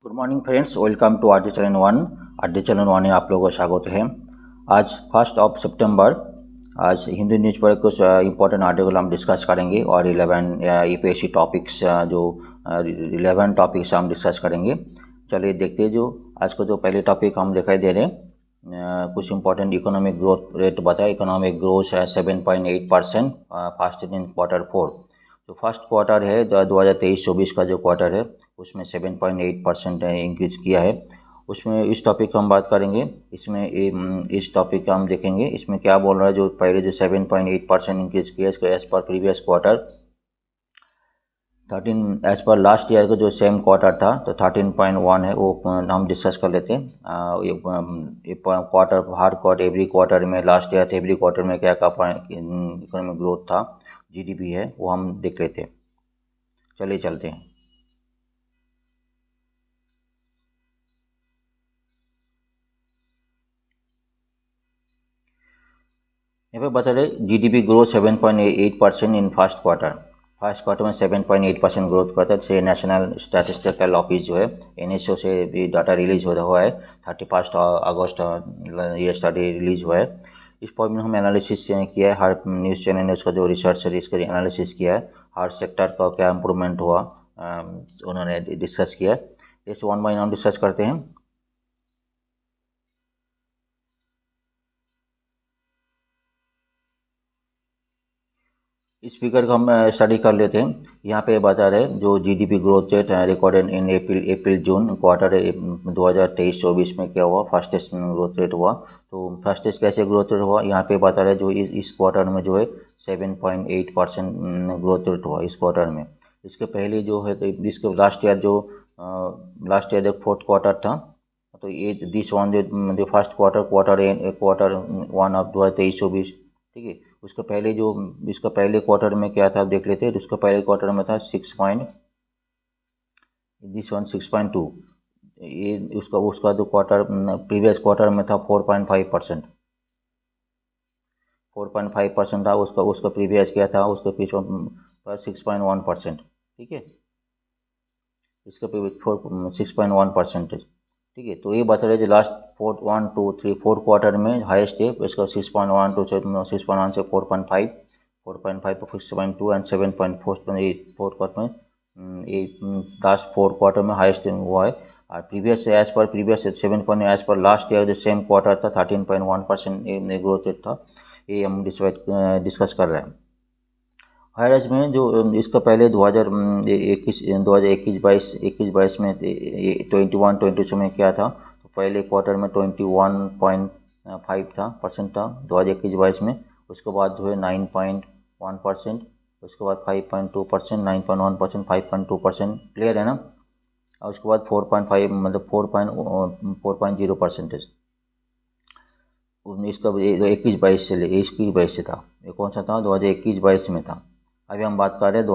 Good morning friends, welcome to RD channel one. RD channel one में आप लोगों को स्वागत है। आज 1 सितंबर, आज हिंदू न्यूज़ पर कुछ इंपॉर्टेंट आर्टिकल हम डिस्कस करेंगे और 11 यूपीएससी टॉपिक्स जो 11 टॉपिक्स हम डिस्कस करेंगे। चलिए देखते हैं। जो आज को जो पहले टॉपिक हम दिखाई दे रहे हैं, कुछ इंपॉर्टेंट इकोनॉमिक ग्रोथ रेट बताए। इकोनॉमिक ग्रोथ है 7.8% फास्टेस्ट इन Q4। जो फर्स्ट क्वार्टर है 2023-24 का जो क्वार्टर है उसमें 7.8% इंक्रीज किया है। उसमें इस टॉपिक का हम बात करेंगे। इसमें इस टॉपिक का हम देखेंगे इसमें क्या बोल रहा है। जो पहले जो 7.8% इंक्रीज किया है इसको as per previous quarter 13 as per last year का जो सेम क्वार्टर था तो 13.1 है, वो हम डिस्कस कर लेते हैं। क्वार्टर हर क्वार्टर एवरी क्वार्टर में लास्ट ईयर एवरी क्वार्टर में क्या इकोनॉमिक ग्रोथ था, जीडीपी है, वो हम देख लेते हैं। चलिए चलते हैं। यहाँ पे बता रहे जीडीपी ग्रोथ 7.8% इन फर्स्ट क्वार्टर में 7.8% ग्रोथ करता है। नेशनल स्टैटिस्टिकल ऑफिस जो है एनएसओ से भी डाटा रिलीज हो रहा है। 31 अगस्त ये स्टडी रिलीज हुआ है। इस पॉइंट में हम एनालिसिस किया है। हर न्यूज़ चैनल ने उसका जो रिसर्च है इसका एनालिसिस किया है। हर सेक्टर का क्या इम्प्रूवमेंट हुआ उन्होंने डिस्कस किया है। इस वन बाय वन डिस्कस करते हैं। इस फिगर का हम स्टडी कर लेते हैं। यहाँ पे बता रहे हैं जो GDP growth rate recorded in April June quarter 2023-24 में क्या हुआ, फास्टेस्ट ग्रोथ रेट हुआ। तो फास्टेस्ट कैसे ग्रोथ रेट हुआ यहाँ पे बता रहे हैं। जो इस क्वार्टर में जो है 7.8% ग्रोथ रेट हुआ इस क्वार्टर में। इसके पहले जो है तो इसके लास्ट ईयर जो फोर्थ क्वार्टर था तो ये दिस वन जो फर्स्ट क्वार्टर 1 ऑफ 2023-24, ठीक है। उसका पहले जो इसका पहले क्वार्टर में क्या था देख लेते हैं। उसका पहले क्वार्टर में था 6.2। ये उसका जो क्वार्टर प्रीवियस क्वार्टर में था 4.5%। 4.5% था उसका प्रीवियस क्या था, उसके पीछे पर 6.1%, ठीक है। इसका प्रीवियस 6.1%, ठीक है। तो ये बता रहे जो लास्ट 4 क्वार्टर में हाईएस्ट है इसका 6.1 टू 6.1 से 4.5, 4.5 पर 6.2 एंड 7.4 फोर्थ क्वार्टर में ये लास्ट 4 क्वार्टर में हाईएस्ट हुआ है। और previous as per previous 7. As per last year जो सेम क्वार्टर था 13.1% ग्रोथ रेट था। ये हम डिस्कस कर रहे हैं। हायर एज में जो इसका पहले 2021-22 में 21-22 में क्या था तो पहले क्वार्टर में 21.5 था परसेंट था 2021-22 में। उसके बाद जो है 9.1%, उसके बाद 5.2%, 9.1%, 5.2%, क्लियर है ना। और उसके बाद 4.5 मतलब 4.0%। इसका 21-22 से 21-22 से था। ये कौन सा था, 2021-22 में था। अभी हम बात कर रहे हैं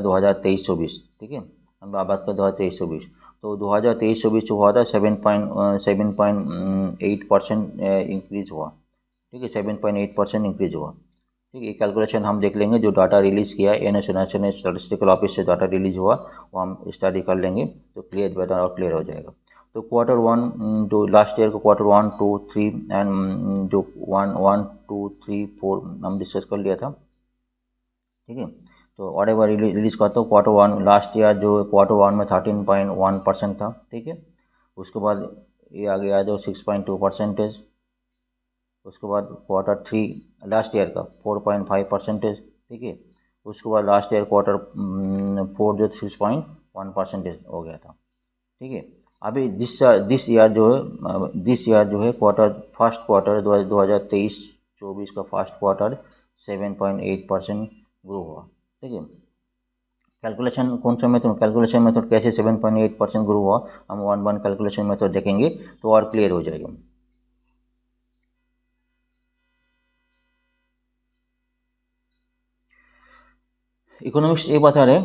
2023-24, ठीक है। हम बात कर 2023-24। तो 2023-24 जो हुआ था 7.8% इंक्रीज हुआ, ठीक है। 7.8% इंक्रीज हुआ, ठीक है। कैलकुलेशन हम देख लेंगे। जो डाटा रिलीज़ किया है नेशनल स्टैटिस्टिकल ऑफिस से डाटा रिलीज हुआ वो हम स्टडी कर लेंगे तो बेटर और क्लियर हो जाएगा। तो Q1 जो लास्ट ईयर का Q1, 2, 3 एंड जो 1, 2, 3, 4 हम डिस्कस कर लिया था, ठीक है। तो वॉट एवर रिलीज करता हूँ Q1 लास्ट ईयर जो Q1 में 13.1% था, ठीक है। उसके बाद ये आ गया जो 6.2%। उसके बाद Q3 लास्ट ईयर का 4.5%, ठीक है। उसके बाद लास्ट ईयर Q4 जो 6.1% हो गया था, ठीक है। अभी दिस ईयर जो है फर्स्ट क्वार्टर 2023-24 का फर्स्ट क्वार्टर 7.8% ग्रो हुआ, ठीक है। कैलकुलेशन कौन सा मेथड, कैलकुलेशन मेथड कैसे 7.8% ग्रो हुआ हम वन कैलकुलेशन मेथड देखेंगे तो और क्लियर हो जाएगा। इकोनॉमिस्ट ये बता रहे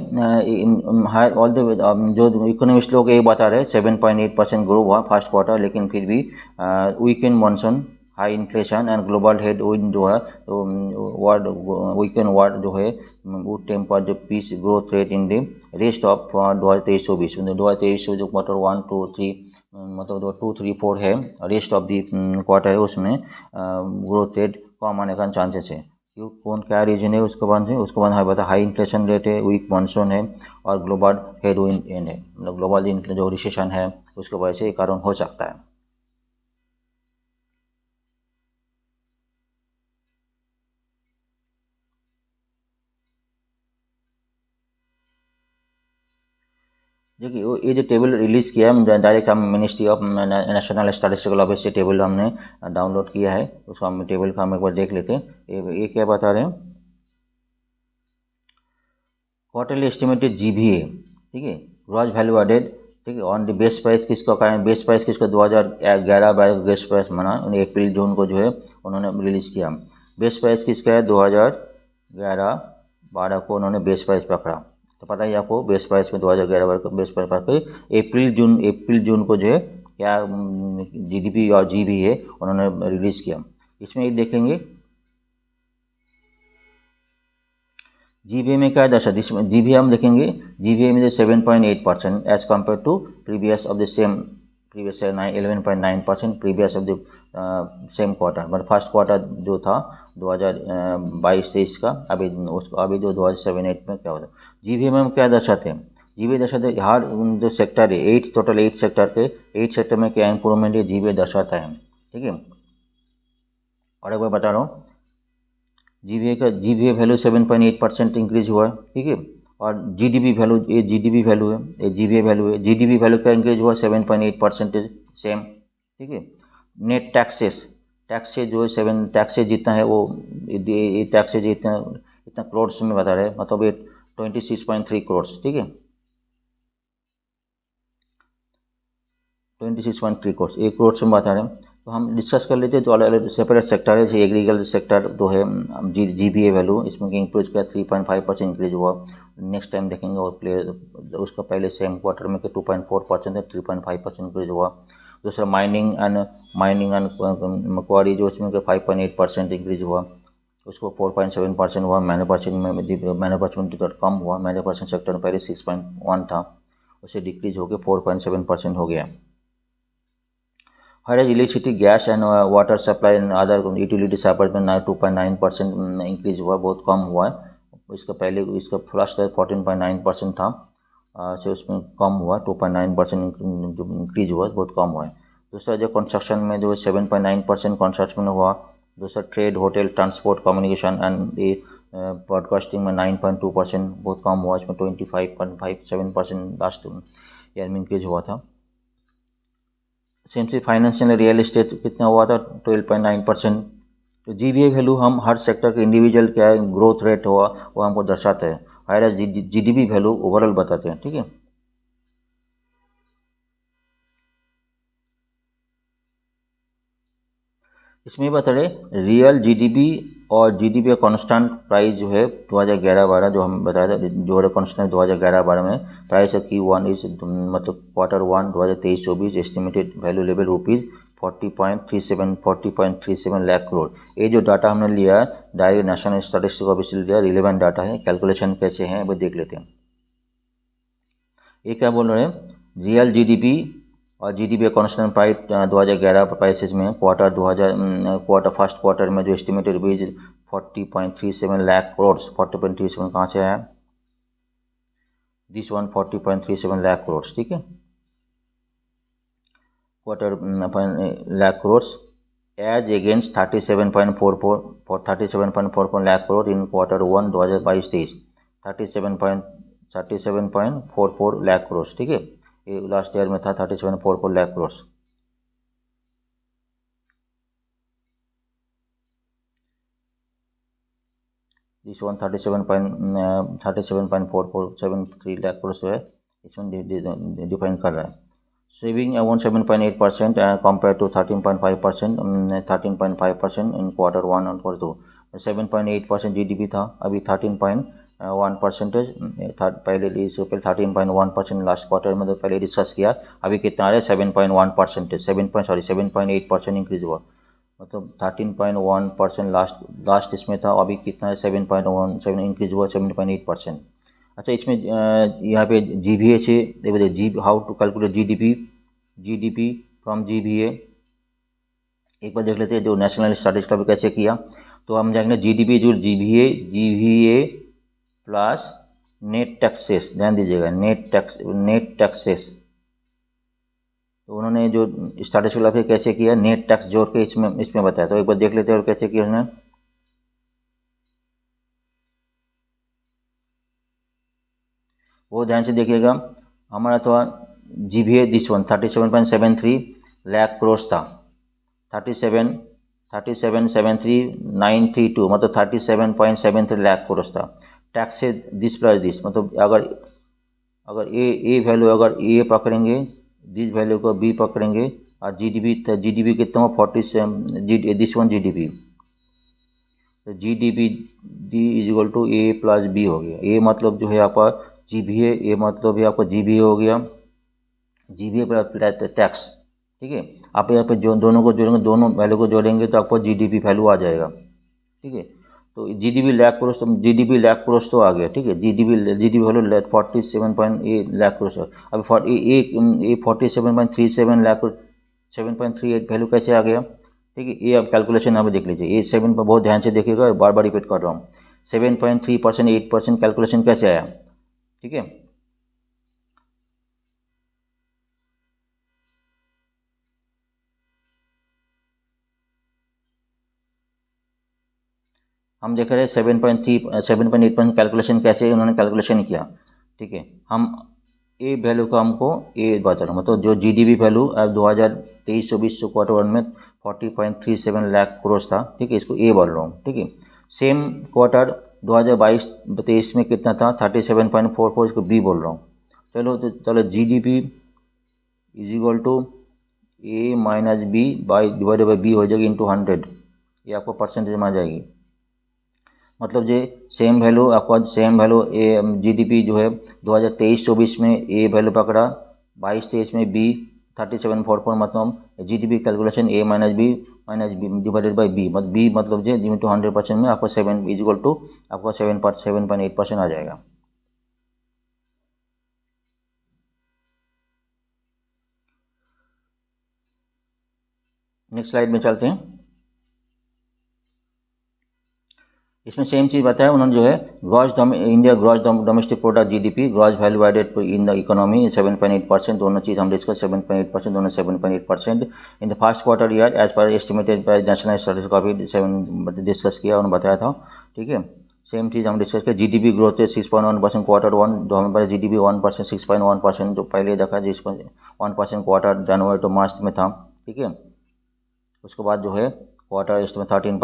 जो इकोनॉमिस्ट लोग ये बता रहे 7.8% ग्रो हुआ फर्स्ट क्वार्टर, लेकिन फिर भी weekend monsoon high inflation and global headwind जो है तो वर्ल्ड वीकेंड वर्ल्ड जो है वो टेम्पर जो piece growth rate in the rest of 2023-24 2023 जो क्वार्टर 1 2 3 मतलब जो 2 3 4 है रेस्ट ऑफ दी क्वार्टर है उसमें ग्रोथ रेट कम आने का चांसेस है। क्यों कौन क्या रीजन है उसके बाद है बता हाई इन्फ्लेशन रेट है, वीक मानसून है और ग्लोबल हेडविंड है, मतलब ग्लोबल जो रिसेशन है उसके वजह से ये कारण हो सकता है। देखिए ये जो टेबल रिलीज़ किया है डायरेक्ट हम ministry of national statistical office से टेबल हमने डाउनलोड किया है, उसको हम टेबल का हम एक बार देख लेते हैं। ये क्या बता रहे हैं, क्वार्टरली एस्टिमेटेड जीबीए, ठीक है, ग्रॉस वैल्यू एडेड, ठीक है, ऑन द बेस प्राइस किसको कहा है, बेस प्राइस किसको 2011-12 बेस प्राइस मना अप्रैल जून को जो है उन्होंने रिलीज़ किया। बेस प्राइस किसका है 2011-12 को उन्होंने बेस प्राइस पकड़ा, तो पता ही आपको बेस प्राइस में 2011 को बेस प्राइस पकड़ अप्रैल जून को जो है क्या जीडीपी और जीबी है उन्होंने रिलीज़ किया। इसमें एक देखेंगे जीबीए में क्या दशा, इसमें जीबीए हम देखेंगे, जीबीए में 7.8% as compare to previous of the same previous 11.9% previous of the same quarter, मतलब फर्स्ट क्वार्टर जो था 2022-23 का, अभी जो 2007-8 में क्या होता है। जीबीए में हम क्या दर्शाते हैं, जीबीए दर्शाते हर जो सेक्टर है टोटल 8 सेक्टर के 8 सेक्टर में क्या इंप्रूवमेंट है जीबीए दर्शाता है, ठीक है। और एक बार बता रहा हूँ जीबीए वैल्यू 7.8% इंक्रीज हुआ है, ठीक है, और जीडीपी वैल्यू ये जीडीपी वैल्यू है, ये जीबीए वैल्यू है, जीडीपी वैल्यू का इंक्रीज हुआ 7.8% सेम, ठीक है। नेट टैक्सेस जो है 7 टैक्सेस जितना है वो ये टैक्सेस इतना करोड़ में बता रहे हैं, मतलब ये 26.3 करोड़, ठीक है, 26.3 करोड़ 1 करोड़ में बता रहे हैं। तो हम डिस्कस कर लेते हैं जो अलग अलग सेपरेट सेक्टर है, जैसे एग्रीकल्चर सेक्टर जो है जीबीए वैल्यू इसमें इंक्रीज किया 3.5% इंक्रीज हुआ। नेक्स्ट टाइम देखेंगे और उसका पहले सेम क्वार्टर में 2.4% है 3.5% इंक्रीज हुआ। दूसरा माइनिंग एंड क्वारी जो उसमें 5.8% इंक्रीज हुआ, उसको 4.7% हुआ। मैन्युफैक्चरिंग कम हुआ, मैन्युफैक्चरिंग सेक्टर में पहले 6.1 था, उसे डिक्रीज होकर 4.7% हो गया। Whereas electricity, gas and water supply and other utility supply में 2.9% इंक्रीज हुआ, बहुत कम हुआ है। इसका फर्स्ट 14.9% था, से उसमें कम हुआ 2.9% जो इंक्रीज हुआ बहुत कम हुआ है। दूसरा जो कंस्ट्रक्शन में जो 7.9% कंस्ट्रक्शन हुआ। दूसरा trade, hotel, transport, communication and broadcasting में 9.2% बहुत कम हुआ, इसमें 25.57% लास्ट ईयर में इंक्रीज हुआ था। सेम से फाइनेंशियल रियल एस्टेट कितना हुआ था 12.9%। तो जीबीए वैल्यू हम हर सेक्टर के इंडिविजुअल क्या है ग्रोथ रेट हुआ वो हमको दर्शाते हैं, हायर जीडीपी वैल्यू ओवरऑल बताते हैं, ठीक है। इसमें बता रहे रियल जीडीपी और जीडीपी का कांस्टेंट प्राइस जो है 2011-12 जो हम बताया था, जो है कांस्टेंट 2011-12 में प्राइस ऑफ Q1 इस मतलब quarter 1 2023-24 estimated value level rupees 40.37 lakh crore. ये जो डाटा हमने लिया डायरेक्ट नेशनल स्टैटिस्टिक्स ऑफिस लिया, रिलेवेंट डाटा है, कैलकुलेशन कैसे हैं वो देख लेते हैं। ये क्या बोल रहे हैं, रियल जीडीपी और जीडीपी कांस्टेंट प्राइस 2011 प्राइसेस में क्वार्टर फर्स्ट क्वार्टर में जो एस्टिमेटेड रुपीज 40.37 लाख करोड़, 40.37 कहाँ से आया, दिस वन 40.37 लाख करोड़, ठीक है, quarter lakh crore as against 37.44 lakh crore in quarter 1 2022-23 37.44 lakh crore, ठीक है, ये लास्ट ईयर में था 37.44 लाख करोड़। दिस वन 37.4473 लाख करोड़ जो है इसमें डिफाइन कर रहा है। Saving around 7.8% compare to 13.5% in quarter 1 और क्वार्टर 2। 7.8% जीडीपी था, अभी 13.1%, पहले 13.1% लास्ट क्वार्टर में तो पहले डिस्कस किया, अभी कितना आ रहा है 7.1%, 7.8% इंक्रीज हुआ। मतलब 13.1% लास्ट इसमें था, अभी कितना है 7.17 इंक्रीज हुआ 7.8%। अच्छा, इसमें यहाँ पे GVA से देखो जी how to calculate GDP from GVA एक बार देख लेते हैं, जो नेशनल स्टैटिस्टिक्स का कैसे किया। तो हम जाएंगे GDP जो GVA प्लस नेट टैक्सेस, ध्यान दीजिएगा नेट टैक्सेस। तो उन्होंने जो स्टैटिस्टिक्स फिर कैसे किया, नेट टैक्स जोड़ के इसमें बताया। तो एक बार देख लेते हैं और कैसे किया उन्होंने। वो ध्यान से देखिएगा, हमारा तो GVA this one 37.73 lakh crore था, 37,73,932 मतलब 37.73 लाख करोड़ था। टैक्स से दिस प्लस दिस, मतलब अगर ए वैल्यू अगर ए पकड़ेंगे, दिस वैल्यू को बी पकड़ेंगे, और जीडीपी कितना हो 47 दिस वन GDP, तो GDP d is equal to a plus b हो गया। ए मतलब जो है आपका GVA, ए मतलब है आपका GVA हो गया, GVA प्लस टैक्स, ठीक है। आप यहाँ पे जो दोनों को जोड़ेंगे, दोनों वैल्यू को जोड़ेंगे तो आपको GDP वैल्यू आ जाएगा, ठीक है। तो GDP लाख करोड़, तो GDP लाख करोड़ तो आ गया, ठीक है। GDP value 47.8 lakh crore. अभी 47.37 लाख 7.38 वैल्यू कैसे आ गया, ठीक है। ये अब कैलकुलेशन यहाँ पे देख लीजिए, ये 7 पर बहुत ध्यान से देखिएगा, बार बार रिपीट कर रहा हूँ। 7.3% 8% कैलकुलेशन कैसे आया, ठीक है। हम देख रहे हैं 7.8% कैलकुलेशन कैसे उन्होंने कैलकुलेशन किया, ठीक है। हम ए वैल्यू का हमको ए बता रहा हूँ, मतलब जो GDP वैल्यू अब 2023-24 क्वार्टर वन में 40.37 लाख करोड़ था, ठीक है, इसको ए बोल रहा हूँ, ठीक है। सेम क्वार्टर 2022-23 में कितना था 37.44, इसको बी बोल रहा हूँ। चलो GDP is equal to a minus b by divided by b हो जाएगी इंटू 100, ये आपको परसेंटेज में आ जाएगी। मतलब ये सेम वैल्यू आपका सेम वैल्यू ए GDP जो है 2023-24 में ए वैल्यू पकड़ा, 22-23 में बी 37.44, मतलब GDP calculation a minus b divided by b, मतलब बी मतलब जो इंटू 100% में आपको 7 इज इक्वल टू आपको 7.8% आ जाएगा। नेक्स्ट स्लाइड में चलते हैं। इसमें सेम चीज़ बताया उन्होंने, जो है India gross domestic product GDP, gross value added in the economy 7.8%, दोनों चीज़ हम डिस्कस 7.8%, दोनों 7.8% in the first quarter year as per estimated by national statistics का भी 7 डिस्कस किया, उन्होंने बताया था, ठीक है। सेम चीज़ हम डिस्कस किया। GDP ग्रोथ है 6.1% क्वार्टर वन, जो हमें पहले GDP 1% 6.1% जो पहले देखा, जिस 1% क्वार्टर जनवरी टू मार्च में था, ठीक है। उसके बाद जो है क्वार्टर इसमें 13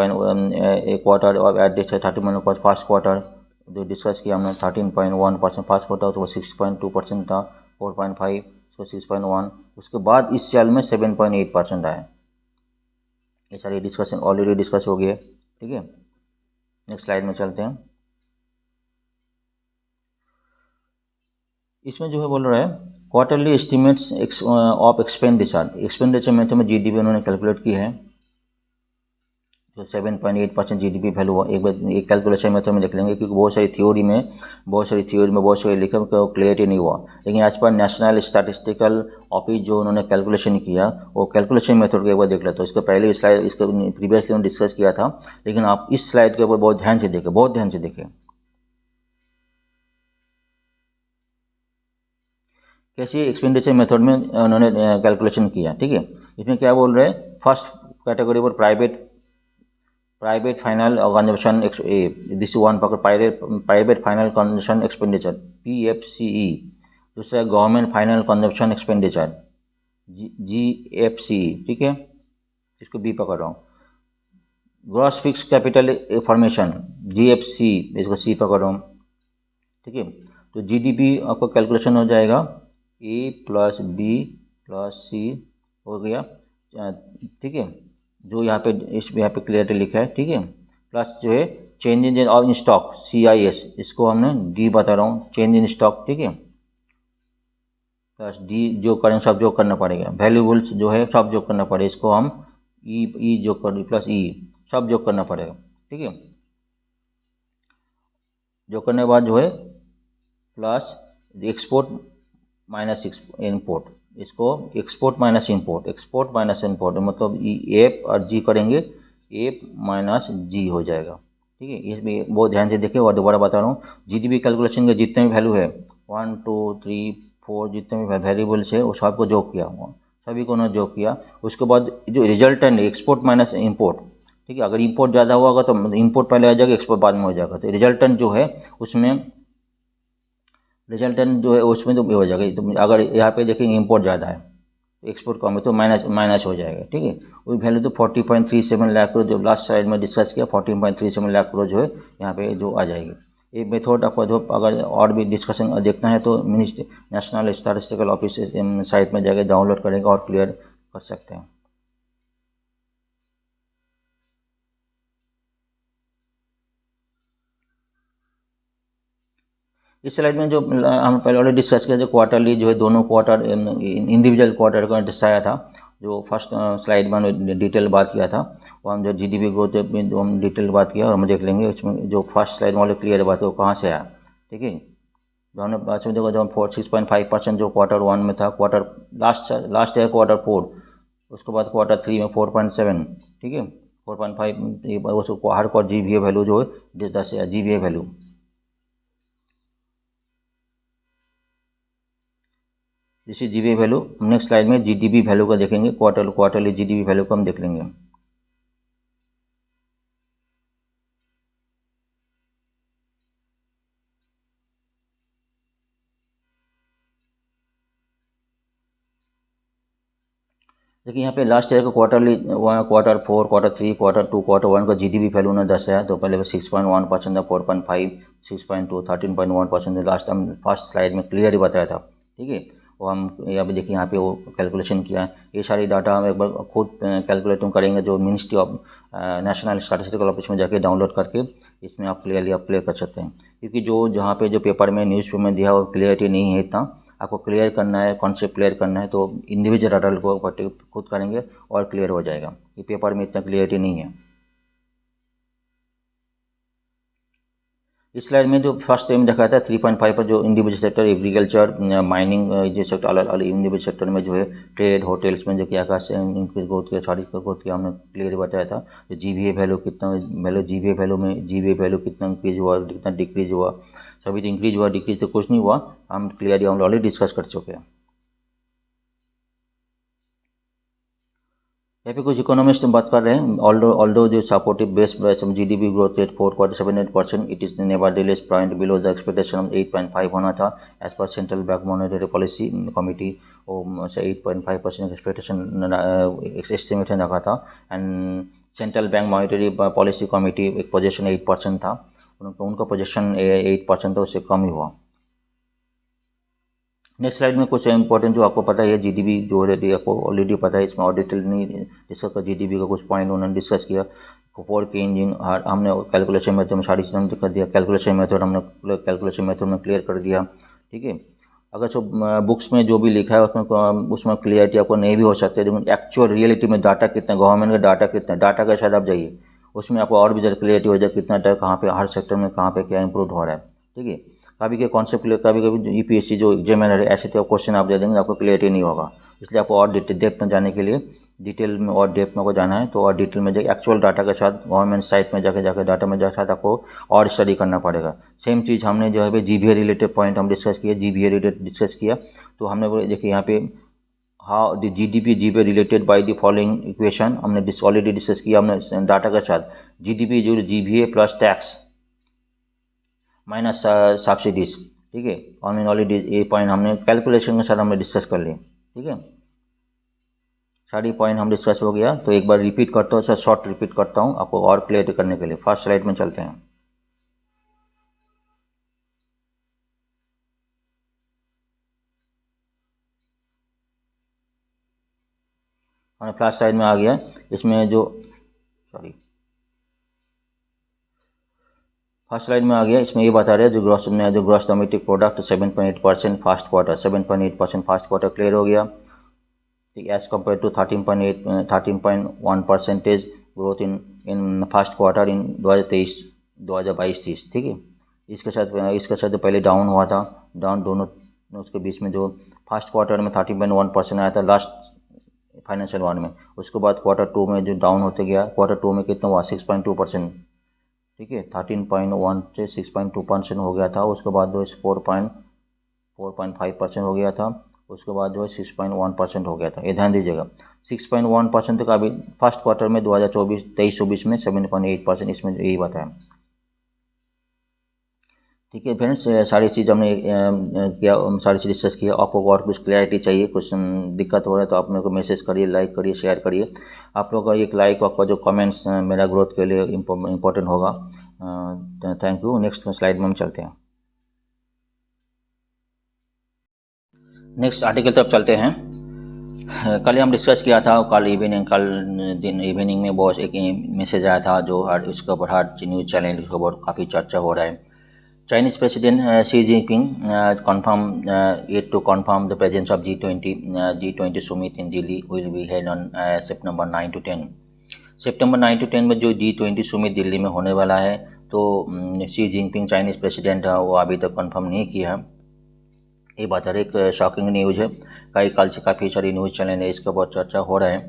क्वार्टर और एडजस्ट है 30 फर्स्ट क्वार्टर जो डिस्कस किया हमने 13.1% फर्स्ट क्वार्टर, तो वो 6.2% था, 4.5 तो 6.1, उसके बाद इस साल में 7.8% आया। ये सारी डिस्कशन ऑलरेडी डिस्कस हो गया, ठीक है। नेक्स्ट स्लाइड में चलते हैं। इसमें जो है बोल रहा है क्वार्टरली एस्टिमेट्स ऑफ एक्सपेंडिचर में तो में GDP उन्होंने कैलकुलेट की है, तो 7.8% GDP वैल्यू एक बार एक कैलकुलेशन में तो हम देख लेंगे, क्योंकि बहुत सारी थ्योरी में बहुत सारी लिखा तो क्लियरटी नहीं हुआ। लेकिन आज पर नेशनल स्टैटिस्टिकल ऑफिस जो उन्होंने कैलकुलेशन किया, वो कैलकुलेशन मेथड को एक बार देख लेते हो। इसका पहले स्लाइड इसके प्रीवियसली उन्होंने डिस्कस किया था, लेकिन आप इस स्लाइड के ऊपर बहुत ध्यान से देखें कैसे एक्सपेंडिचर मेथड में उन्होंने कैलकुलेशन किया, ठीक है। इसमें क्या बोल रहे हैं, फर्स्ट कैटेगरी पर private final consumption this one पकड़ private final consumption expenditure PFCE, दूसरा government final consumption expenditure GFCE, ठीक है, इसको बी पकड़ रहा हूँ। Gross fix capital formation GFC, इसको सी पकड़ रहा हूँ, ठीक है। तो GDP आपका कैलकुलेशन हो जाएगा A plus B plus C हो गया, ठीक है, जो यहाँ पे क्लियरली लिखा है, ठीक है। प्लस जो है चेंज इन स्टॉक CIS, इसको हमने D बता रहा हूँ, चेंज इन स्टॉक, ठीक है, प्लस D जो करेंट सब जो करना पड़ेगा, वैल्यूबल्स जो है सब जो करना पड़ेगा, इसको हम ई जोड़ कर प्लस ई सब जोड़ करना पड़ेगा, ठीक है। जो करने के बाद जो है प्लस एक्सपोर्ट माइनस इम्पोर्ट, इसको एक्सपोर्ट माइनस इम्पोर्ट मतलब एफ और जी करेंगे, एफ माइनस जी हो जाएगा, ठीक है। इसमें बहुत ध्यान से देखिए और दोबारा बता रहा हूँ, जीडीपी कैलकुलेशन के जितने भी वैल्यू है 1 2 3 4 जितने भी वेरिएबल्स है वो सबको जोड़ किया, सभी को उन्होंने जोड़ किया। उसके बाद जो रिजल्टेंट एक्सपोर्ट माइनस इम्पोर्ट, ठीक है। अगर इम्पोर्ट ज़्यादा होगा तो इम्पोर्ट पहले आ जाएगा, एक्सपोर्ट बाद में हो जाएगा। तो रिजल्टेंट जो है उसमें रिजल्टेंट जो है उसमें तो हो जाएगा। तो अगर यहाँ पे देखेंगे इम्पोर्ट ज़्यादा है, एक्सपोर्ट कम है, तो माइनस माइनस हो जाएगा, ठीक है। वही वैल्यू तो 40.37 लाख करोड़ जो लास्ट साइड में डिस्कस किया, 14.37 लाख करोड़ जो है यहाँ पे जो आ जाएगी। ये मेथड आपको जो अगर और भी डिस्कशन देखना है तो नेशनल स्टैटिस्टिकल ऑफिस साइट में जाकर डाउनलोड करेंगे और क्लियर कर सकते हैं। इस स्लाइड में जो हम पहले ऑलरेडी डिस्कस किया, जो क्वार्टरली जो है दोनों क्वार्टर इंडिविजुअल क्वार्टर का दर्शाया था, जो फर्स्ट स्लाइड में हमने डिटेल बात किया था, वो हम जो जीडीपी ग्रोथ जो हम डिटेल बात किया और हम देख लेंगे उसमें जो फर्स्ट स्लाइड में क्लियर बात है वो कहाँ से आया, ठीक है। जो हमने बाद में देखो, जो हम 6.5% जो क्वार्टर 1 में था, क्वार्टर लास्ट ईयर क्वार्टर 4, उसके बाद क्वार्टर 3 में 4.7, ठीक है, 4.5 उसको हर क्वार्टर जीवीए वैल्यू जो है 10 जीवीए वैल्यू। जैसे जीबीए वैल्यू नेक्स्ट स्लाइड में जीडीपी वैल्यू का देखेंगे, क्वार्टरली जीडीपी वैल्यू को हम देख लेंगे। देखिए यहाँ पे लास्ट ईयर का quarterly quarter 4 quarter 3 quarter 2 quarter 1 का जीडीपी वैल्यू ने दर्शाया। तो पहले 6.1% था, 4.5, 6.2, 13.1% लास्ट टाइम फर्स्ट स्लाइड में क्लियर ही बताया था, ठीक है। वो हम यहाँ पे देखिए, यहाँ पे वो कैलकुलेशन किया है। ये सारी डाटा हम एक बार खुद कैलकुलेट करेंगे, जो ministry of national statistical office में जाके डाउनलोड करके इसमें आप क्लियरली क्लियर कर सकते हैं। क्योंकि जो जहाँ पे जो पेपर में न्यूज़पेपर में दिया वो क्लियरिटी नहीं है इतना, आपको क्लियर करना है, कॉन्सेप्ट क्लियर करना है तो इंडिविजुअल डाटा को खुद करेंगे और क्लियर हो जाएगा। ये पेपर में इतना क्लियरिटी नहीं है। इस स्लाइड में जो फर्स्ट टाइम दिखाया था 3.5 पर, जो इंडिविजुअल सेक्टर एग्रीकल्चर माइनिंग जो सेक्टर अलग अलग इंडिविजुअल सेक्टर में जो है ट्रेड होटल्स में जो क्या इंक्रीज ग्रोथ किया, सारी ग्रोथ किया, हमने क्लियर बताया था। जो जीवीए वैल्यू कितना वैल्यू जीवीए वैल्यू कितना इंक्रीज हुआ, कितना डिक्रीज हुआ, सभी तो इंक्रीज हुआ, डिक्रीज तो कुछ नहीं हुआ, हम क्लियरली हम ऑलरेडी डिस्कस कर चुके हैं। यहाँ पे कुछ इकोनॉमिस्ट बात कर रहे हैं, ऑल्दो जो supportive base GDP growth rate 4.78%, it is nevertheless point below the expectation 8.5 होना था as per central bank monetary policy committee. वो 8.5% एक्सपेक्टेशन एस्टिमेट रखा था, and central bank monetary policy committee एक पोजीशन 8% था, उनका पोजीशन 8% था, उससे कम ही हुआ। नेक्स्ट स्लाइड में कुछ इंपॉर्टेंट जो आपको पता है, जीडीपी जो है आपको ऑलरेडी पता है, इसमें और डिटेल नहीं डिस्कस कर। जीडीपी का कुछ पॉइंट उन्होंने डिस्कस किया। फोर के इंजन हमने कैलकुलेशन मेथड में सारी चीज़ें कर दिया, कैलकुलेशन मेथड हमने कैलकुलेशन मेथड में क्लियर कर दिया, ठीक है। अगर जो बुक्स में जो भी लिखा है उसमें क्लियरिटी आपको नहीं भी हो सकती है, लेकिन एक्चुअल रियलिटी में डाटा कितना, गवर्नमेंट का डाटा कितना, डाटा के साथ आप जाइए, उसमें आपको और भी ज़्यादा क्लियरिटी हो जाए कितना डाटा कहाँ पे हर सेक्टर में कहाँ पे क्या इंप्रूव हो रहा है, ठीक है। कभी के कॉन्सेप्ट क्लियर, कभी कभी यूपीएससी जो एग्जामिनर है ऐसे तो क्वेश्चन आप दे देंगे, आपको क्लियरिटी नहीं होगा। इसलिए आपको और डेप्थ में जाने के लिए, डिटेल में और डेप्थ में को जाना है तो और डिटेल में जाके एक्चुअल डाटा के साथ गवर्नमेंट साइट में जाके डाटा में जाके साथ आपको और स्टडी करना पड़ेगा। सेम चीज़ हमने जो है जीबीए रिलेटेड पॉइंट हम डिस्कस किया, जीबीए रिलेटेड डिस्कस किया। तो हमने देखिए यहाँ पे how the GBA related by the following equation हमने ऑलरेडी डिस्कस किया हमने डाटा के साथ। जीडीपी जो GBA plus tax minus subsidies, ठीक है। ऑलरेडी ये पॉइंट हमने कैलकुलेशन के साथ हमने डिस्कस कर लिए, ठीक है। सारी पॉइंट हम डिस्कस हो गया। तो एक बार रिपीट करता हूँ सर, शॉर्ट रिपीट करता हूँ आपको और क्लियर करने के लिए। फर्स्ट स्लाइड में चलते हैं। हमारे फर्स्ट स्लाइड में आ गया, इसमें जो फर्स्ट स्लाइड में आ गया, इसमें ये बता रहे हैं जो gross domestic product 7.8% first quarter, 7.8% first quarter clear हो गया। ठीक, as compare to 13.1% growth in first quarter in 2022-30, ठीक है। इसके साथ जो पहले डाउन हुआ था, डाउन दोनों उसके बीच में जो फर्स्ट क्वार्टर में 13.1% आया था लास्ट फाइनेंशियल वन में, उसके बाद क्वार्टर 2 में जो डाउन होते गया, क्वार्टर 2 में कितना हुआ 6.2%, ठीक है। 13.1 से 6.2% हो गया था, उसके बाद जो 4.5% हो गया था, उसके बाद जो है 6.1% हो गया था। ये ध्यान दीजिएगा 6.1% का अभी फर्स्ट क्वार्टर में 2023-24 में 7.8%, इसमें यही बताया, ठीक है फ्रेंड्स। सारी चीज़ हमने किया, सारी चीज़ डिस्कस किया। आपको और कुछ क्लैरिटी चाहिए, कुछ दिक्कत हो रहा है तो आप मेरे को मैसेज करिए, लाइक करिए, शेयर करिए। आप लोगों का एक लाइक, आपका जो कमेंट्स मेरा ग्रोथ के लिए इम्पोर्टेंट होगा। Thank you. नेक्स्ट स्लाइड में हम चलते हैं, नेक्स्ट आर्टिकल तरफ चलते हैं। कल हम डिस्कस किया था, कल दिन इवनिंग में बहुत एक मैसेज आया था जो उसके ऊपर हर न्यूज़ चैनल उसके ऊपर काफ़ी चर्चा हो रहा है। Chinese President Xi Jinping yet to confirm the presence of G20 summit in Delhi will be held on September 9 to 10। September 9 to 10 में जो G20 summit दिल्ली में होने वाला है, तो शी जिनपिंग चाइनीज़ प्रेसिडेंट है, वो अभी तक कंफर्म नहीं किया है। ये बात एक शॉकिंग न्यूज़ है। कल से काफ़ी सारी न्यूज़ चैनल है, इसका बहुत चर्चा हो रहा है।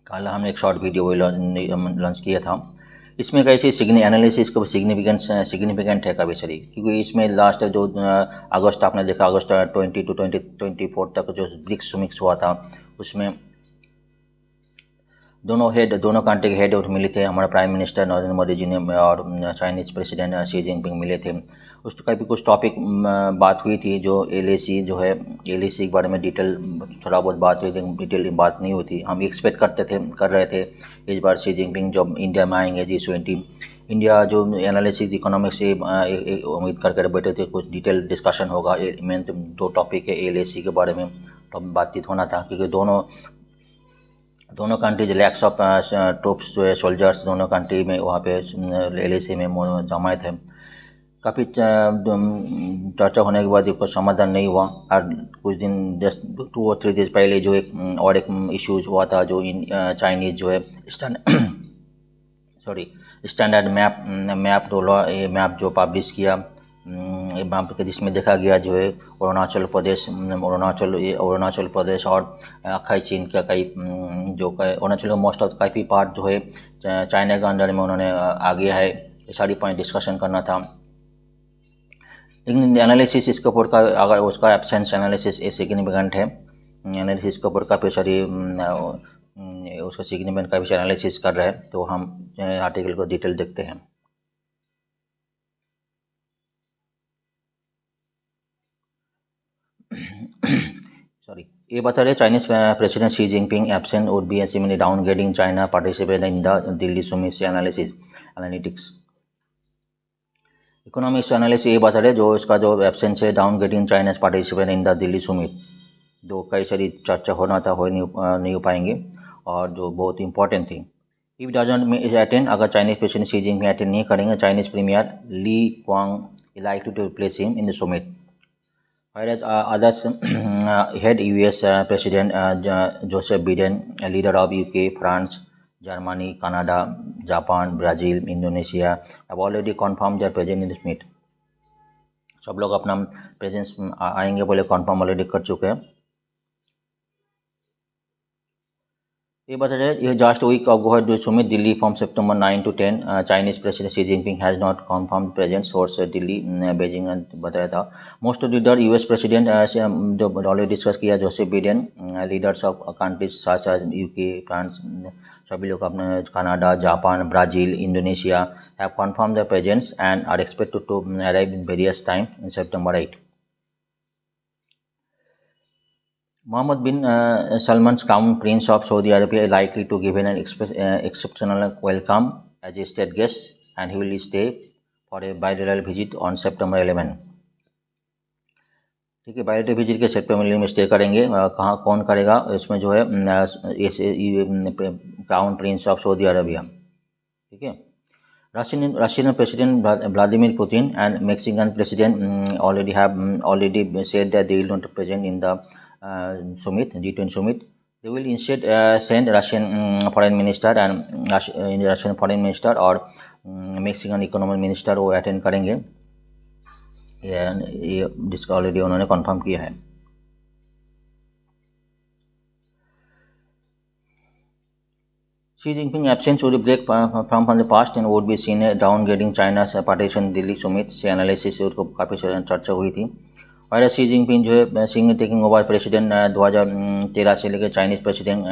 कल हमने एक शॉर्ट वीडियो लॉन्च किया था। इसमें कैसे एनालिसिस का सिग्निफिकेंट है काफ़ी सारी, क्योंकि इसमें लास्ट जो अगस्त आपने देखा, अगस्त 20 to 24 तक जो ब्रिक्स मिक्स हुआ था, उसमें दोनों कंट्री के हेड मिले थे। हमारा प्राइम मिनिस्टर नरेंद्र मोदी जी ने और चाइनीज़ प्रेसिडेंट शी जिनपिंग मिले थे। उस का भी कुछ टॉपिक बात हुई थी, जो LAC जो है, LAC के बारे में डिटेल थोड़ा बहुत बात हुई थी, डिटेल बात नहीं हुई थी। हम एक्सपेक्ट कर रहे थे इस बार शी जिनपिंग जब इंडिया में आएंगे G20, इंडिया जो एनालिसिस इकोनॉमिक्स से उम्मीद कर बैठे थे, कुछ डिटेल डिस्कशन होगा। मेन तो 2 टॉपिक है, LAC के बारे में तो बातचीत होना था, क्योंकि दोनों कंट्रीज लैक्स ऑफ ट्रूप्स जो है, सोल्जर्स दोनों कंट्री में वहाँ पे LAC में जमायत है। काफ़ी चर्चा होने के बाद कोई समाधान नहीं हुआ। और कुछ दिन 2 और 3 दिन पहले जो एक इश्यूज हुआ था, जो चाइनीज़ जो है स्टैंडर्ड मैप जो पब्लिश किया, मैप के जिसमें देखा गया जो है अरुणाचल प्रदेश और अखाई चीन का कई जो अरुणाचल का मोस्ट ऑफ काफ़ी पार्ट जो है चाइना के अंडर में उन्होंने आ गया है। ये सारी पॉइंट डिस्कशन करना था। लेकिन एनालिसिस इसके ऊपर का, अगर उसका एब्सेंस एनालिसिस सिग्निफिकेंट है, एनालिसिस के ऊपर काफ़ी सारी उसका सिग्निफिकेंट काफ़ी एनालिसिस कर रहे हैं। तो हम आर्टिकल को डिटेल देखते हैं। ये बता रहे Chinese president Xi Jinping absent would be similarly downgrading China participate in the Delhi Sumit analytics economics analysis. ये बता रहे जो इसका जो एब्सेंस है, downgrading China participate in the Delhi Sumit, जो कई सारी चर्चा होना था, नहीं हो पाएंगे, और जो बहुत इंपॉर्टेंट थी। इफ डजंट अटेंड, अगर Chinese president Xi Jinping attend नहीं करेंगे, Chinese premier Li Qiang likely to replace him in the summit. Whereas others head US President Joseph Biden, a leader of UK, France, Germany, Canada, Japan, Brazil, Indonesia have already confirmed their presence in the summit। सब लोग अपना presence आएंगे बोले confirm already कर चुके हैं। ये बता रहे ये just week of go head summit Delhi from September 9 to 10। Chinese president Xi Jinping has not confirm present, source Delhi Beijing बताया था। मोस्ट लीडर US प्रेसिडेंट जो ऑलरेडी डिस्कस किया, Joseph Biden, leaders of countries such as UK, France, सभी लोग अपने Canada, Japan, Brazil, Indonesia have confirm the presence and are expected to arrive in various time in September 8। Mohammed bin Salman's Crown Prince of Saudi Arabia is likely to give an exceptional welcome as a state guest, and he will stay for a bilateral visit on September 11। ठीक है, बायोलेटरी visit के September में stay करेंगे। कहाँ कौन करेगा, इसमें जो है crown Prince of Saudi Arabia. ठीक है, Russian President Vladimir Putin and Mexican President already said that they will not present in the summit, G20 summit. They will instead send Russian foreign minister and Russian foreign minister और Mexican economic minister वो attend करेंगे, ये जिसका already उन्होंने confirm किया है। Xi Jinping absence would break from the past and would be seen downgrading China's participation Delhi summit से analysis से उसको काफ़ी चर्चा हुई थी। और शी जिनपिंग जो है सिंह टेकिंग ओवर प्रेसिडेंट 2013 से लेकर Chinese president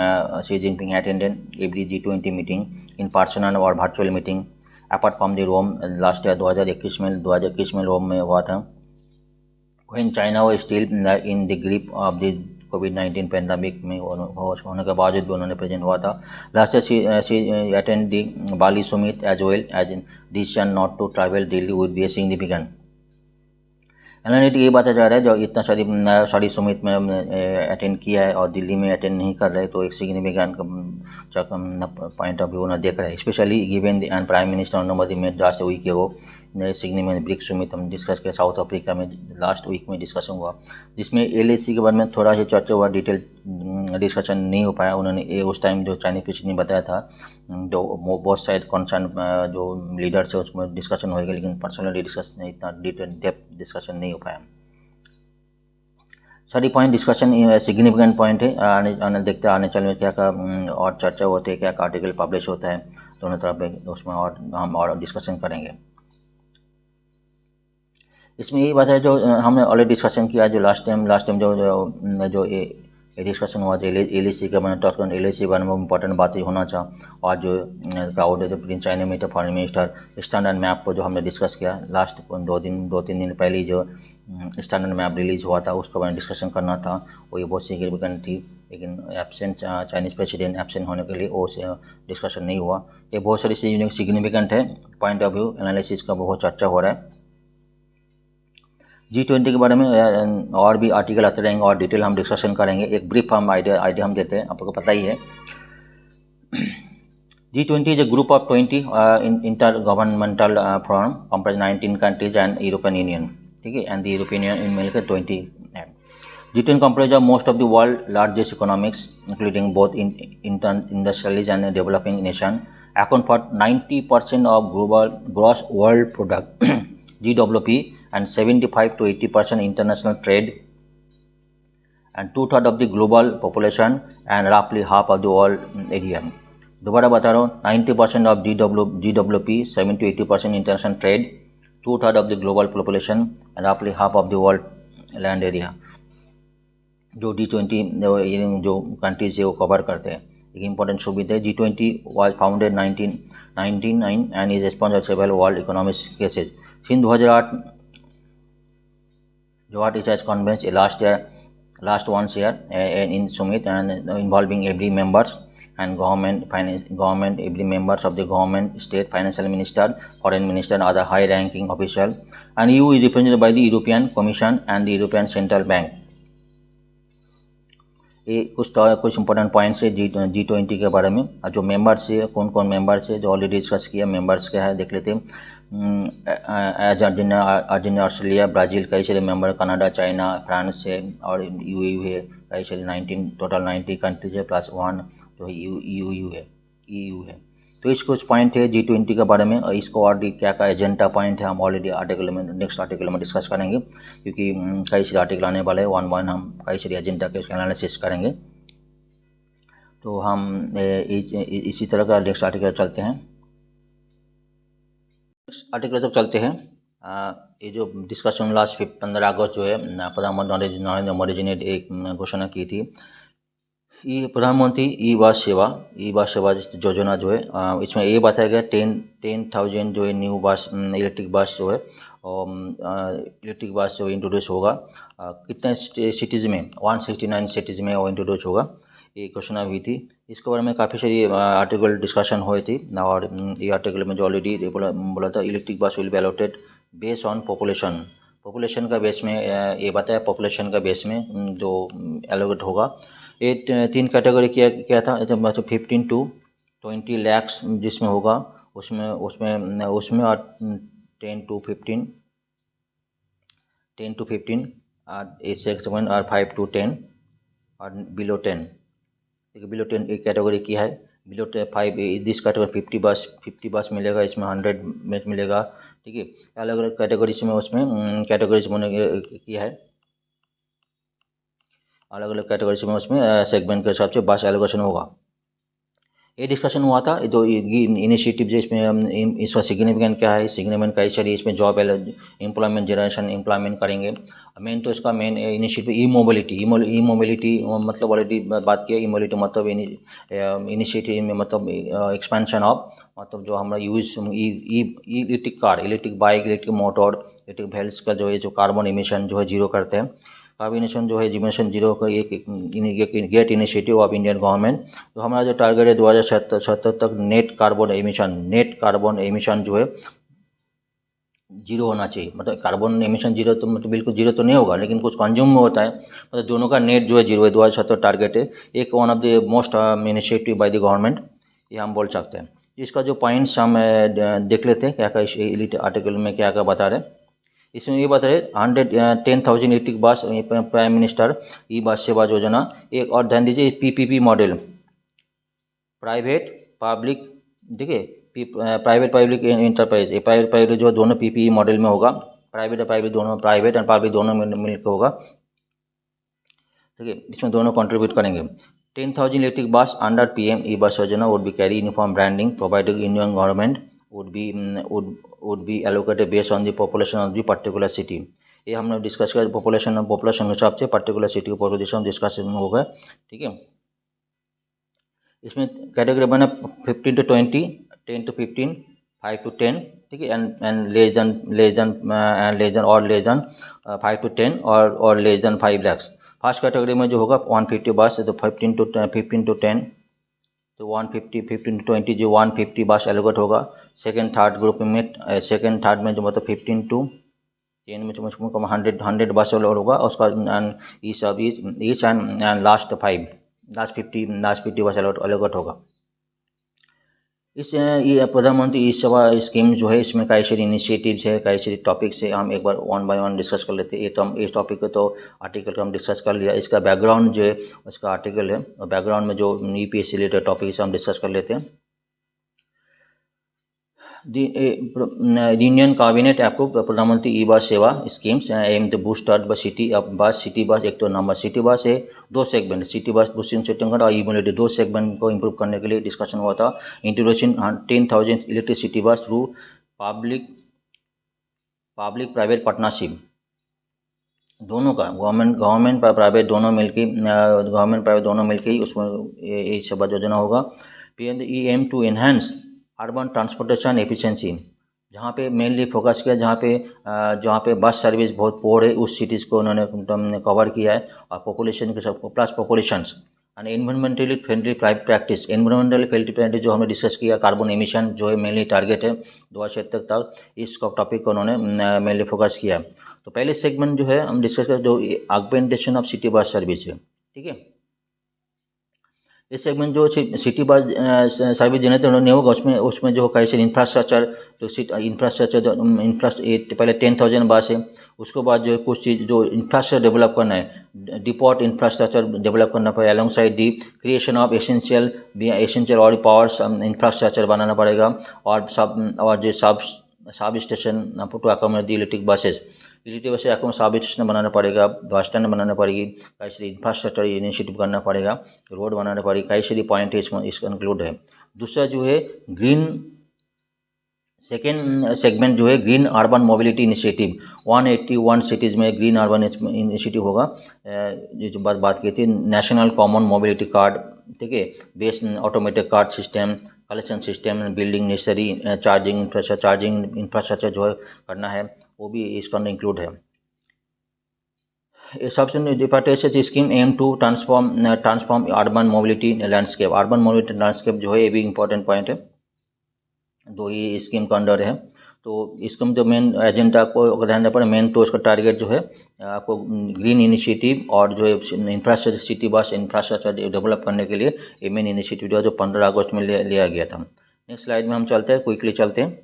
Xi Jinping attended every G20 meeting in personal और virtual meeting apart from the Rome last year 2021 में रोम में हुआ था। व्हेन चाइना वो still in the grip of the कोविड-19 पैंडमिक में होने के बावजूद भी उन्होंने प्रेजेंट हुआ था। Last year Xi attend the Bali summit as well as decision not to travel Delhi would be a significant. Analytic ये बताया जा रहा है जो इतना सारी समिट में अटेंड किया है और दिल्ली में अटेंड नहीं कर रहे तो एक सिग्निफिकेंट पॉइंट ऑफ व्यू ना देख रहे हैं, specially given and prime minister Narendra Modi में लास्ट वीक के वो सिग्निफिकेंट ब्रिक्स समिट हम डिस्कस किया साउथ अफ्रीका में लास्ट वीक में डिस्कशन हुआ, जिसमें LAC के बारे में थोड़ा सा चर्चा हुआ, डिटेल डिस्कशन नहीं हो पाया। उन्होंने उस टाइम जो चाइनीज प्रेसिडेंट ने बताया था जो बोथ साइड कंसर्न जो लीडर्स है उसमें डिस्कशन होएगा, लेकिन पर्सनली डिस्कशन इतना डिटेल डेप्थ डिस्कशन नहीं हो पाया। सारी पॉइंट डिस्कशन सिग्निफिकेंट पॉइंट है, आने देखते आने चल में क्या क्या और चर्चा होती है, क्या क्या आर्टिकल पब्लिश होता है दोनों तरफ उसमें और हम और डिस्कशन करेंगे। इसमें यही बात है जो हमने ऑलरेडी डिस्कशन किया जो लास्ट टाइम जो डिस्कशन हुआ था LAC का मैंने टॉक LAC के बारे में इंपॉर्टेंट बातें होना चाहा और जो क्राउड है जो प्रिंस चाइना में तो फॉरेन मिनिस्टर स्टैंडर्ड मैप को जो हमने डिस्कस किया लास्ट 2-3 दिन पहले जो स्टैंडर्ड मैप रिलीज हुआ था उसको मैंने डिस्कशन करना था, वो ये बहुत सिग्निफिकेंट थी, लेकिन एब्सेंट चाइनीज प्रेसिडेंट एब्सेंट होने के लिए वो डिस्कशन नहीं हुआ। ये बहुत सारी सिग्निफिकेंट है पॉइंट ऑफ व्यू एनालिसिस का बहुत चर्चा हो रहा है। G20 के बारे में और भी आर्टिकल आते रहेंगे और डिटेल हम डिस्कशन करेंगे। एक ब्रीफ हम आइडिया हम देते हैं, आपको पता ही है। G20 is a group of 20 inter governmental forum comprise 19 countries and European union, ठीक है, एंड द यूरोपियन यूनियन मिलकर 20 है। G20 comprise of most of the world largest economics including both industrialised and developing nation account for 90% of global gross world product GWP and 75 to 80% international trade and 2/3 of the global population and roughly half of the world area। दोबारा बता रहा हूँ 90% of GWP, 70 to 80% international trade, 2/3 of the global population and roughly half of the world land area। जो G20 जो countries है वो cover करते हैं। एक इम्पोर्टेंट सुविधा है। G20 was founded 1999 and is responsible for several world economic cases since 2008 it has convenes last once year in summit and involving every members and government every members of the government, state, financial minister, foreign minister and other high ranking official, and EU is represented by the European Commission and the European Central Bank। ये कुछ important points है G20 के बारे में। जो members है कौन कौन मेंबर्स है जो ऑलरेडी डिस्कस किया, मेंबर्स क्या है देख लेते हैं। अर्जेंटीना, ऑस्ट्रेलिया, ब्राज़ील कई सारे मेंबर, कनाडा, चाइना, फ्रांस है और EU है, कई सारे 19 टोटल 90 कंट्रीज है प्लस 1 जो EU है। तो इस कुछ पॉइंट है G20 के बारे में और इसको और क्या क्या एजेंडा पॉइंट है हम ऑलरेडी आर्टिकल में नेक्स्ट आर्टिकल में डिस्कस करेंगे, क्योंकि कई सारे आर्टिकल आने वाले हैं, 1 हम कई सारे एजेंडा के एनालिसिस करेंगे। तो हम इसी तरह का नेक्स्ट आर्टिकल चलते हैं। आर्टिकल जब चलते हैं ये जो डिस्कशन लास्ट 15 अगस्त जो है प्रधानमंत्री नरेंद्र मोदी जी ने एक घोषणा की थी, ये प्रधानमंत्री ई बस सेवा योजना जो है इसमें ये बताया गया 10,000 जो है न्यू बस इलेक्ट्रिक बस जो है इलेक्ट्रिक बस जो इंट्रोड्यूस होगा। कितने सिटीज़ में 169 सिटीज़ में वो इंट्रोड्यूस होगा, ये घोषणा हुई थी। इसके बारे में काफ़ी सारी आर्टिकल डिस्कशन हुई थी और ये आर्टिकल में जो ऑलरेडी बोला था electric bus will be allotted based on population का बेस में, ये बताया पॉपुलेशन का बेस में जो एलोकेट होगा। ये 3 कैटेगरी क्या था, मतलब 15 to 20 lakhs जिसमें होगा उसमें और 10 to 15 एज सेगमेंट और 5 to 10 और बिलो 10, ठीक है, बिलो 10 एक कैटेगरी की है। बिलो 5 दिस कैटेगरी 50 बस मिलेगा, इसमें 100 में मिलेगा, ठीक है। अलग अलग कैटेगरीज में उसमें कैटेगरीज बने की है, अलग अलग कैटेगरीज में उसमें सेगमेंट के हिसाब से बस एलोकेशन होगा। ये डिस्कशन हुआ था, जो इनिशिएटिव जो इसमें इसका सिग्निफिकेंट क्या है, सिग्निफिकेंट कैसे इसमें जॉब एम्प्लॉयमेंट जनरेशन एम्प्लॉयमेंट करेंगे। मेन तो इसका मेन इनिशिएटिव ई मोबिलिटी मतलब ऑलरेडी बात किया। ई मोबिलिटी मतलब इनिशिएटिव में मतलब एक्सपेंशन ऑफ मतलब जो हमारा use electric car, electric bike, electric motor, electric wheels का जो है जो कार्बन इमिशन जो है जीरो करते हैं। कार्बोनेशन जो है इमिशन जीरो का एक get initiative of Indian government. तो हमारा जो टारगेट है 2077 तक नेट कार्बन एमिशन जो है जीरो होना चाहिए। मतलब कार्बन एमिशन जीरो तो मतलब बिल्कुल जीरो तो नहीं होगा, लेकिन कुछ कंज्यूम में होता है, मतलब दोनों का नेट जो है जीरो है। 2070 टारगेट है, एक one of the most initiative by the government, ये हम बोल सकते हैं। इसका जो पॉइंट्स हम देख लेते हैं क्या क्या इस आर्टिकल में क्या क्या बता रहे हैं। इसमें ये बता रहे 110,000 इलेक्ट्रिक बस प्राइम मिनिस्टर ई बस सेवा योजना। एक और ध्यान दीजिए पीपीपी मॉडल, प्राइवेट पब्लिक, देखिए प्राइवेट पब्लिक इंटरप्राइज, ये प्राइवेट पब्लिक जो दोनों पीपीई मॉडल में होगा, प्राइवेट और पब्लिक दोनों, प्राइवेट एंड पब्लिक दोनों मिलकर होगा, ठीक है। इसमें दोनों कंट्रीब्यूट करेंगे। 10,000 इलेक्ट्रिक बस अंडर पीएम ई बस योजना would be carry uniform branding provided Indian government would be allocated based on the population of the particular city। ये हमने डिस्कस किया, पॉपुलेशन के हिसाब से पर्टिकुलर सिटी को पॉपुलेशन डिस्कशन होगा, ठीक है। इसमें कैटेगरी बना 15 to 20, 10 to 15, 5 to 10, ठीक है, एंड लेस देन और लेस देन 5 to 10 और less than 5 lakhs। First category में जो होगा 150 बस, तो 15 to 10, तो 15 to 20 जो 150 बस एलोकेट होगा। सेकेंड थर्ड ग्रुप में जो मतलब 15 to 10 में मुझको 100 बस होगा उसका, ईच एंड लास्ट 50 बस एलोकेट होगा। इस ये प्रधानमंत्री ई सेवा स्कीम जो है, इसमें कई सारी इनिशिएटिव्स है, कई सारी टॉपिक्स है। हम एक बार वन बाय वन डिस्कस कर लेते हैं। इस टॉपिक को तो आर्टिकल को हम डिस्कस कर लिया, इसका बैकग्राउंड जो है उसका आर्टिकल है, और बैकग्राउंड में जो ईपीएससी रिलेटेड टॉपिक से हम डिस्कस कर लेते हैं। The Union Cabinet approved प्रधानमंत्री ई बस सेवा schemes am the booster bus city bus. एक तो नंबर सिटी बस है, दो segment city bus boosting setting और ई मोबिलिटी, दो सेगमेंट को इंप्रूव करने के लिए डिस्कशन हुआ था। Introduction 10,000 electric city bus through public private partnership, दोनों का गवर्नमेंट प्राइवेट दोनों मिलके ही उसमें ये सेवा योजना होगा। Aim to enhance urban transportation efficiency, जहाँ पे मेनली फोकस किया, जहाँ पे बस सर्विस बहुत पोर है उस सिटीज़ को उन्होंने कवर किया है। और पॉपुलेशन के साथ plus populations and environmentally friendly practice, environmentally friendly practice जो हमने डिस्कस किया, कार्बन एमिशन जो है मेनली टारगेट है 2070 तक, इस टॉपिक को उन्होंने मेनली फोकस किया। तो पहले सेगमेंट जो है हम डिस्कस करें, जो augmentation of city bus service है, ठीक है। इस सेगमेंट जो सिटी बस सर्विस जनरेटर नहीं होगा, उसमें जो कैसे इंफ्रास्ट्रक्चर, तो पहले 10,000 बस है, उसके बाद जो कुछ चीज़ जो इंफ्रास्ट्रक्चर डेवलप करना है, डिपोर्ट इंफ्रास्ट्रक्चर डेवलप करना पड़ेगा, alongside the creation of essential और पावर इंफ्रास्ट्रक्चर बनाना पड़ेगा, और जो substation to accommodate the electric buses substation बनाना पड़ेगा, बस स्टैंड बनाना पड़ेगी, कई सारी इंफ्रास्ट्रक्चर इनिशिएटिव करना पड़ेगा, रोड बनाना पड़ेगी, कई सारी पॉइंट इसका इंक्लूड है। दूसरा जो है सेकेंड सेगमेंट जो है green urban mobility initiative, 181 cities में ग्रीन अर्बन इनिशिएटिव होगा। ये जो बात की थी नेशनल कॉमन मोबिलिटी कार्ड, ठीक है, based automated card system, collection system, building necessary charging infrastructure जो है करना है, वो भी इसका इंक्लूड है। सबसे डिपार्टेशन scheme aim to transform urban mobility landscape. Urban mobility landscape जो है ये भी इंपॉर्टेंट पॉइंट है, दो ही स्कीम का अंडर है। तो स्कीम जो मेन एजेंडा को अगर ध्यान रखना, मेन तो इसका टारगेट जो है आपको ग्रीन इनिशिएटिव और जो है infrastructure city bus infrastructure develop करने के लिए ये मेन इनिशिएटिव जो है 15 अगस्त में लिया गया था। नेक्स्ट स्लाइड में हम चलते हैं, क्विकली चलते हैं।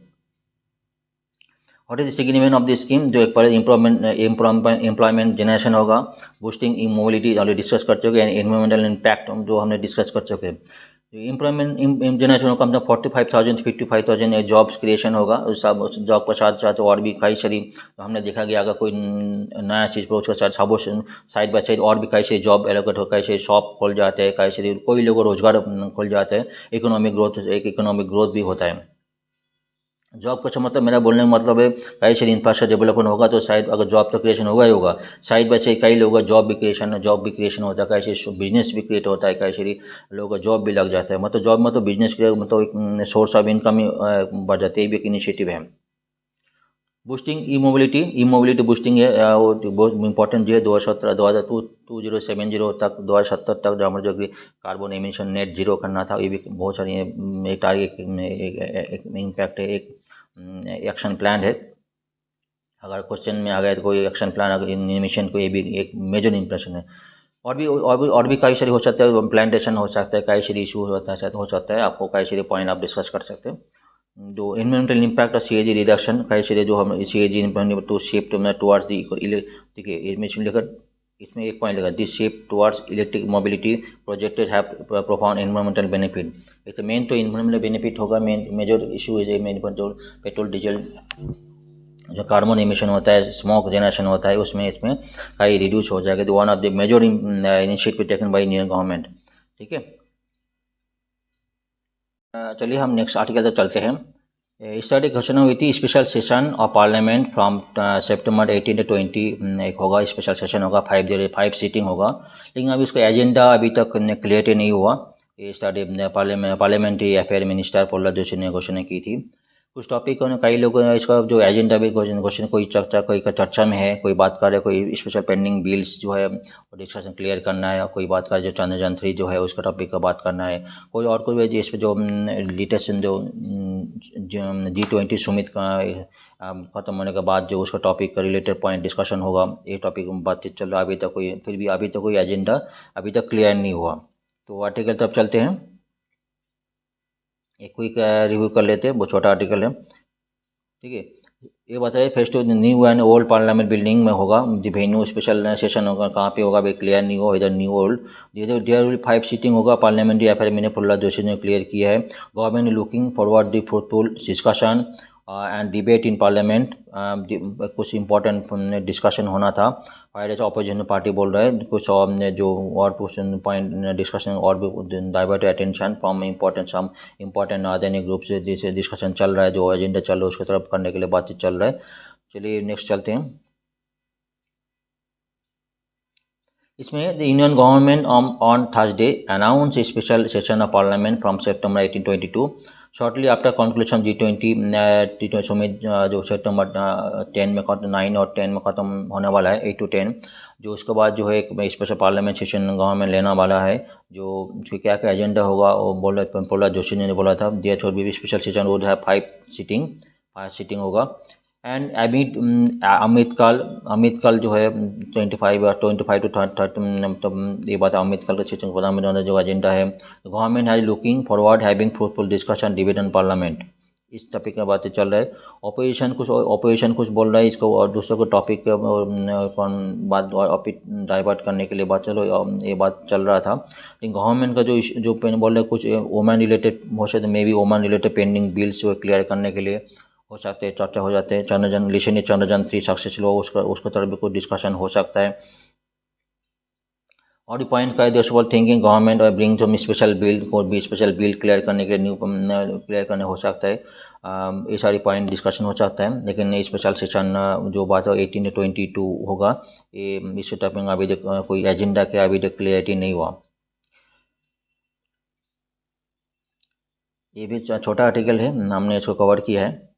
What is the significance of this scheme? जो एक पर एम्प्लॉयमेंट जनरेशन होगा, बूस्टिंग ई मोबिलिटी ऑलरेडी डिस्कस कर चुके हैं, एनवायरमेंटल इम्पैक्ट जो हमने डिस्कस कर चुके हैं। एम्प्लॉयमेंट जनरेशन होगा, मतलब 45,000 से 55,000 जॉब्स क्रिएशन होगा। उस जॉब के साथ साथ और भी कई सारी हमने देखा गया, अगर कोई नया चीज़ पर उसके साथ साइड बाई साइड और भी कई सारी जॉब एलोकेट हो, कई सारे शॉप खुल जाते हैं, कई सारी कोई लोगों को रोजगार खुल जाते हैं, इकोनॉमिक ग्रोथ भी होता है। जॉब का मतलब मेरा बोलने का मतलब है कई सारी इंफ्रास्ट्रक्चर डेवलपमेंट होगा तो शायद अगर जॉब तो क्रिएशन होगा ही होगा, साइड बाई साइड कई लोगों का जॉब भी क्रिएशन होता है, कई सारी बिजनेस भी क्रिएट होता है, कई सारी लोगों का जॉब भी लग जाता है। मतलब जॉब मतलब बिजनेस क्रिएट मतलब एक सोर्स ऑफ इनकम ही बढ़ जाती है, ये भी एक इनिशिएटिव है। बूस्टिंग ई मोबिलिटी बूस्टिंग है, वो बहुत इंपॉर्टेंट जो है 2070 तक 2070 तक जो हमारे जो कि कार्बन एमिशन नेट जीरो करना था, ये भी बहुत सारी एक टारगेट इम्पैक्ट है, एक एक्शन प्लान है। अगर क्वेश्चन में आ गया तो कोई एक्शन प्लान अगर एमिशन को, ये भी एक मेजर इंप्रेशन है। और भी कई सारी हो सकता है, प्लांटेशन हो सकता है, कई सारी इशू हो सकता है, आपको कई सारे पॉइंट आप डिस्कस कर सकते हैं। जो environmental impact of CAG reduction, कई सारे जो हम CAG to shift towards the, देखिए इसमें लेकर इसमें एक पॉइंट लगा, this shift towards electric mobility projected have profound environmental benefit. इससे मेन तो एनवायरमेंटल बेनिफिट होगा, मेजर इशू है मेन पर जो पेट्रोल डीजल जो कार्बन एमिशन होता है, स्मोक जनरेशन होता है, उसमें इसमें कई रिड्यूस हो जाएगा। तो one of the major initiative taken by Indian government. ठीक है, चलिए हम नेक्स्ट आर्टिकल तक चलते हैं। स्टडी घोषणा हुई थी, special session of parliament from September 18 to 20 एक होगा, स्पेशल सेशन होगा, 5 सीटिंग होगा, लेकिन अभी उसका एजेंडा अभी तक क्लियर नहीं हुआ। ये study parliamentary affair minister Prahlad Joshi ने घोषणा की थी। कुछ टॉपिक कई लोगों ने इसका जो एजेंडा भी क्वेश्चन कोई चर्चा में है, कोई बात कर रहे, कोई स्पेशल पेंडिंग बिल्स जो है डिस्कशन क्लियर करना है, कोई बात कर जो चंद्रयान 3 जो है उसका टॉपिक का बात करना है, कोई और कोई इस पर जो लेटेस्ट जो G20 सुमित का ख़त्म होने के बाद जो उसका टॉपिक का रिलेटेड पॉइंट डिस्कशन होगा, ये टॉपिक बातचीत चल रहा है। अभी तक कोई एजेंडा अभी तक क्लियर नहीं हुआ। तो आर्टिकल तब चलते हैं, एक क्विक रिव्यू कर लेते हैं, बहुत छोटा आर्टिकल है। ठीक है, ये बताइए fest new and old parliament building में होगा, जो वेन्यू स्पेशल सेशन होगा कहाँ पे होगा, भाई क्लियर नहीं हो, इधर new old. There will 5 seating होगा, पार्लियामेंट्री अफेयर मैंने प्रहलाद जोशी ने क्लियर किया है। Government looking forward the fruitful discussion and debate in parliament. कुछ इंपॉर्टेंट डिस्कशन होना था, वायरस अपोजिशन पार्टी बोल रहा है, कुछ और जो और पॉइंट डिस्कशन और भी divert attention from important organic group से जैसे डिस्कशन चल रहा है, जो एजेंडा चल रहा है उसकी तरफ करने के लिए बातचीत चल रहा है। चलिए नेक्स्ट चलते हैं। इसमें the Indian government on Thursday announce special session of parliament from September 1822 shortly after conclusion G20 summit जो सितंबर 10 में 9 और 10 में ख़त्म होने वाला है, 8 to 10। जो उसके बाद जो है एक स्पेशल पार्लियामेंट सेशन गवर्नमेंट लेना वाला है, जो क्या क्या एजेंडा होगा वो प्रहलाद जोशी ने बोला था। There should be special session would have 5 seating होगा। एंड अमित काल जो है 25 to 30, मतलब ये बात अमित काल के सेशन प्रधानमंत्री जो एजेंडा है, government has looking forward having fruitful discussion debate in parliament, इस टॉपिक में बातें चल रहा है। ऑपोजिशन कुछ बोल रहा है इसको, और दूसरों को टॉपिक बात डाइवर्ट करने के लिए बात ये बात चल रहा था। लेकिन गवर्नमेंट का जो बोल रहे कुछ वोमेन रिलेटेड हो सकते, may be women related pending bills जो क्लियर करने के लिए हो सकते हैं, चर्चा हो जाते हैं। चंद्रयान 3 सक्सेसफुल हो, उसका तरफ भी कुछ डिस्कशन हो सकता है। और ये पॉइंट का देशबल थिंकिंग गवर्नमेंट और ब्रिंग जो स्पेशल बिल क्लियर करने के लिए क्लियर करने हो सकता है, ये सारी पॉइंट डिस्कशन हो सकता है। लेकिन स्पेशल सेशन जो बात है 18 to 22 होगा, ये इस टॉपिक में अभी तक कोई एजेंडा के अभी तक क्लियरिटी नहीं हुआ। ये भी छोटा आर्टिकल है, हमने इसको कवर किया है।